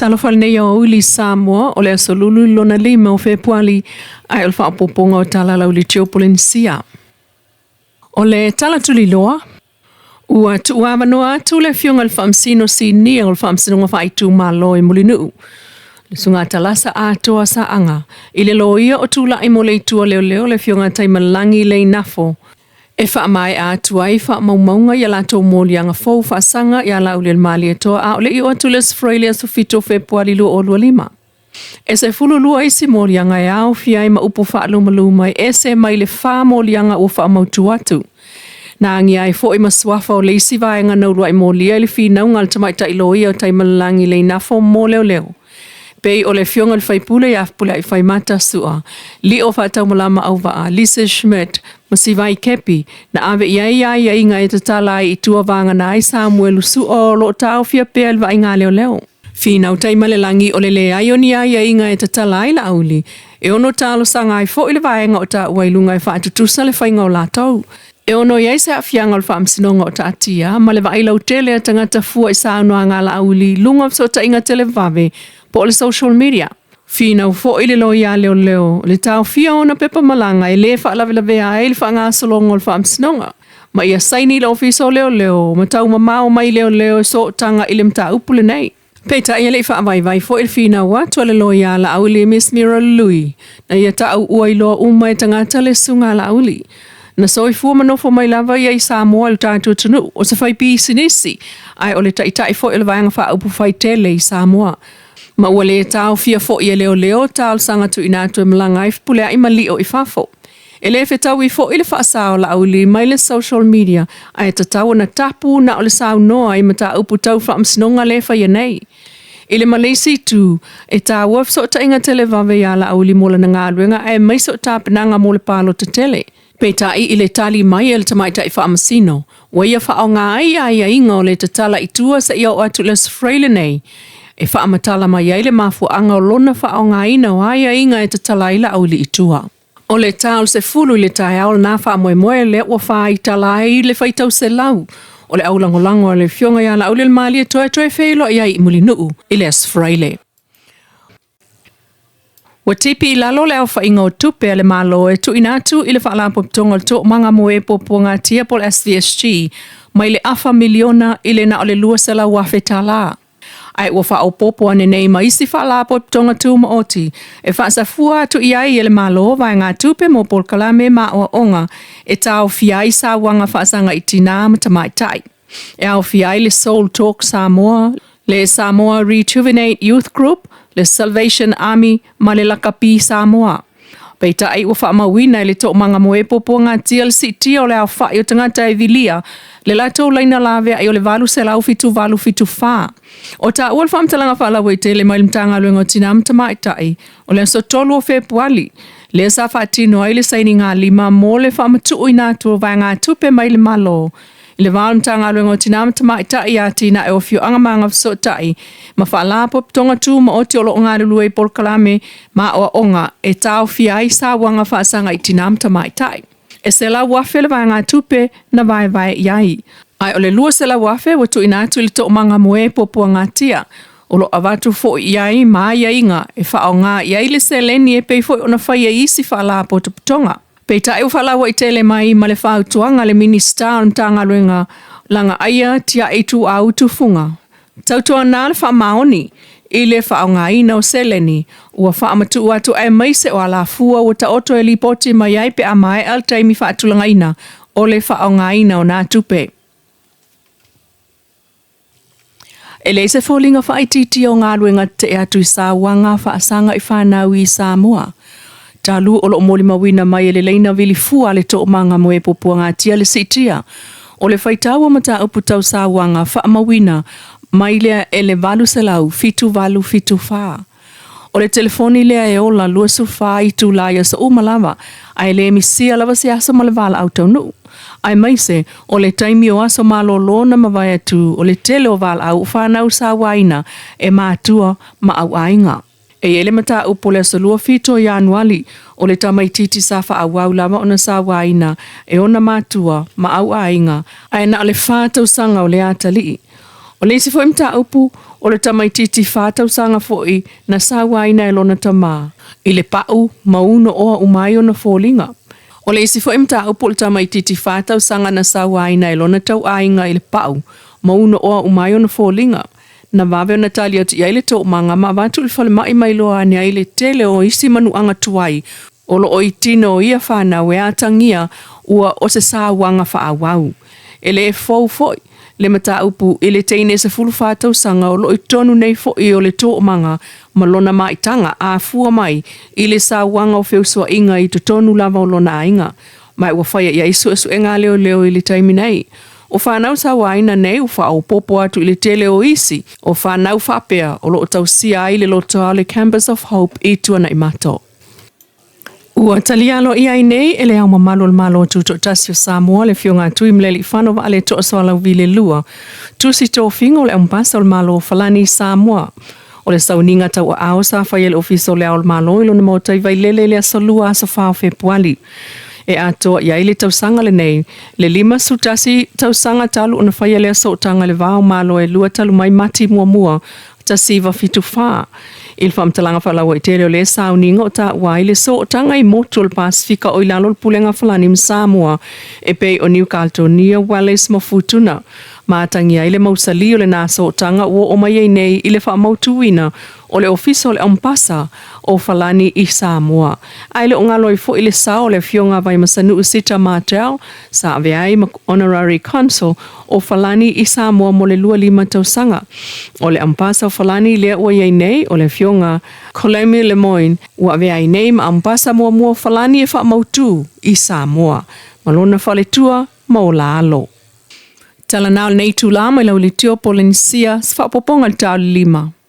Polynesia o uli Samoa o le asolulu lona lima o Februari ai o le whaapoponga o TALA lau li teo Polynesia. O le tala tuli loa, ua tuawa noa atu le fionga le whaamsino si nia o le whaamsino ngā whaitu malo i mulinuu. Le sunga talasa atoa sa anga, i le loia o tula i mo le itua leo leo le fionga taimalangi le nafo. E wha mai atua i wha maumaunga i alato mōli anga FOU whaasanga i ala ule mali atoa a ole i o atu le Australia su fito Februari lua o lua lima. E se fulu lua isi mōli anga e au fia i ma upu wha luma e se mai le wha mōli anga o wha mautu atu. Na angi ai fo i maswafa o le isi vaenga naurua i mōli ai le whina ungal tamaita i loia o taimalangi le nafo mō leo leo. Pei o le fionga le whaipule i afpule i whaimata sua. Li o whaatau malama au waa, Lisa Schmidt, masivai kepi, na ave iai inga e te tala i tua vanga na ai Samuel su o lo tau fia pea lwa inga leo leo. Fina o taimale langi o le le ai oni ai inga e te tala i la auli. E ono talo sanga i fo i le vaenga o ta wailunga i whaatutusa le whainga o la tau. E ono iai se afianga o le whaamsinonga o ta atia, ma le vailau tele a tangata fua i saanoa ngā la auli, lunga so ta inga tele vave, po le social media. Fina u fo ile lo ia leo leo, le tau fia ona pepa malanga e le whaalawe a e le whaanga solonga o le whaamsinonga. Ma ia saini le ofiso leo leo, ma tau mamao mai leo leo so tanga ile mta upule nei. Peta ia le whaavai fo ile fina watu le lo ia la auli Miss Mira Lui, na ia tau ua iloa umai tangata le sunga la auli. Na soi fua manofo mai lava ia i Samoa le tātou tunu, o se whai pi sinisi, ai o le taitai fo ile vaenga wha upu whai tele i Samoa. Ma ua le tau fia fo ia leo leo tal sangatu inatu e malanga i pulea i malio i fafo. E le whetau i fo ile whaasao la auli mai le social media ai e tatau na tapu na o le sao noa i mata upu tau whaamsinonga le whai nei. I le Malaysi tu e tā waf so ta inga tele vave ia la auli mola na ngā ruenga ai mai so ta penanga mo le palo te tele. Peta i le tali mai e le tamaita i whaamasino. Wa ia wha o ngā ai inga o le tatala i tua sa ia o atu le sfreile nei. E whaamatala mai ai le mafu anga o lona wha o ngā ina o ai inga e tatala i la auli i tua. O le tāo se fulu i le tae ao nā wha moe le ua wha i tala i le whaitau se lau. O le aulangolango le fionga ia la auli le mali e toe whailo i ai i mulinuu i le sfreile. Wa tipi i lalo le au whainga o tupe le malo e tu inatu i le whaalapo pitonga le to manga moe popo ngā tia pol SVSG mai le afa miliona i le na o le lua sela wafe TALA. Ai ua wha o popo ane nei ma isi whaalapo pitonga tu ma oti e whaasa fua atu i ai i le malo vai ngā tupe mo pol kalame ma o onga e tau fiai sa wanga whaasanga i tina matamai tai. E au fiai le Soul Talk Samoa, le Samoa Rejuvenate Youth Group, le Salvation Army ma le Lakapi Samoa. Peita ai ua whaamawina i le to manga moe popo ngā TLCT o le au wha i o tangata e vilia, le lato laina lawe ai o le valu se lau fitu wha. O ta ua whaamtalanga whaalawa i te le mai mtanga luenga o tina mtamaitai, o le so tolu o Februari, le sa whaatino ai le saini ngā lima mo le whaamatu i nātua vai ngā tupe mai le malo. I le wālu mtanga luenga o tina mtamaitai a tina e o fio angamanga fsotai, ma whaalapo pitonga tu ma oti o lo ngā lulu e pol kalame ma o onga e tau fiai sa wanga whaasanga i tina mtamaitai. E se la wafe le vai ngā tupe na vai iai. Ai o le lua se la wafe watu inatu ili to manga moe popua ngā tia. O lo avatu fo iai maa iainga e whao ngā iai le se leni e pei fo ona whai e isi whala po tuputonga. Pei tae whalawa i tele mai ma le whao tuanga le minister o mtanga luenga langa aia tia e tu au tufunga. Tautua nā le wha maoni i le whao ngā ina o se leni ua wha amatu atu e maise o ala fua o ta oto e li poti mai ai pe a mai al taimi wha atulanga ina o le whao ngā ina o nā tupe. E le se fōlinga whaititi o ngā ruenga te atu i sā wanga whaasanga i whanau i Samoa. Talu o lo moli mawina mai e le leina vili fua le to manga moe popua ngā tia le sitia. O le whaitaua mata uputau sā wanga wha mawina mai lea e le valu se lau fitu wha. O le telefoni lea e ola lua su wha i tu laia sa umalawa ai le misia lava se asa ma le vala au taunu. Ai maise, o le taimi o aso malo lona mawai atu, o le tele o vala au whanau sa waina e mātua ma au ainga. E ele mata upo le asolua fito i anuali, o le tamaititi sa wha au au lava ona sa waina e ona mātua ma au ainga, ai na le whātau sanga o le atali. O le isi fo imta upu o le tamaititi whātau sanga fo'i na sāwaina e lona tamā. I le pau mauno oa umai o na fōlinga. O le isi fo imta upu o le tamaititi whātau sanga na sāwaina e lona tau ainga i le pau mauno oa umai o na fōlinga. Na wawe o na tali atu ia le tō manga ma wātu le whale mai mai loa ane ai le tele o isi manu anga tuai o lo o itino ia whānau e atangia ua o se sāwanga whaawau. E le FOU foi. Le mata upu i le teine se fulu whātau sanga o lo i tonu nei fo'i o le tō manga ma lona maitanga a fua mai i le sāwanga o whiusua inga i to tonu lava o lona ainga. Mai ua whaia ia isu e ngā leo leo i le taimi nei. O whanau sa waina nei o wha o popo atu i le tele o isi o whanau whapea o lo o tau sia i le lotoa le Campus of Hope i tuana i mato. Ua talialo ia i nei e le au mamalo le malo tuto tasio Samoa le fionga tui mleli whanova ale to soalau vile lua. Tusi tō fingo le umpasa o le malo falani Samoa. O le sauninga tau a ao sa whai le ofiso le ao le malo ilo ni mautai vai lele le asolua asa whao Februari. E atoa ia i le tausanga le nei, le 5 sutasi tausanga talu una whai le asotanga le vao malo e lua talu mai mati mua ta siva fitu wha. Il whamtalanga whalawa i tere o le sauninga o ta wai le sotanga i motu o le Pasifika o ilalo le pulenga whalani Samoa e pei o New Caledonia Wales mafutuna. Mātangia i le mausali o le nā sotanga o mai ei nei i le whamautuina o le ofiso le ampasa o whalani i Samoa. Ai le o ngalo i fo i le sao le fionga vai masanu usita mātel sa aveai honorary consul o whalani i Samoa mo le 2 tausanga. O le ampasa o whalani lea ua iei nei o le fionga Kolemi Lemoyne ua aveai nei ma ampasa mua whalani e whamautu i Samoa. Malona whale tua mo la alo. Tala nao nei tū lama i lau li tio Polynesia, sfa poponga tau 5.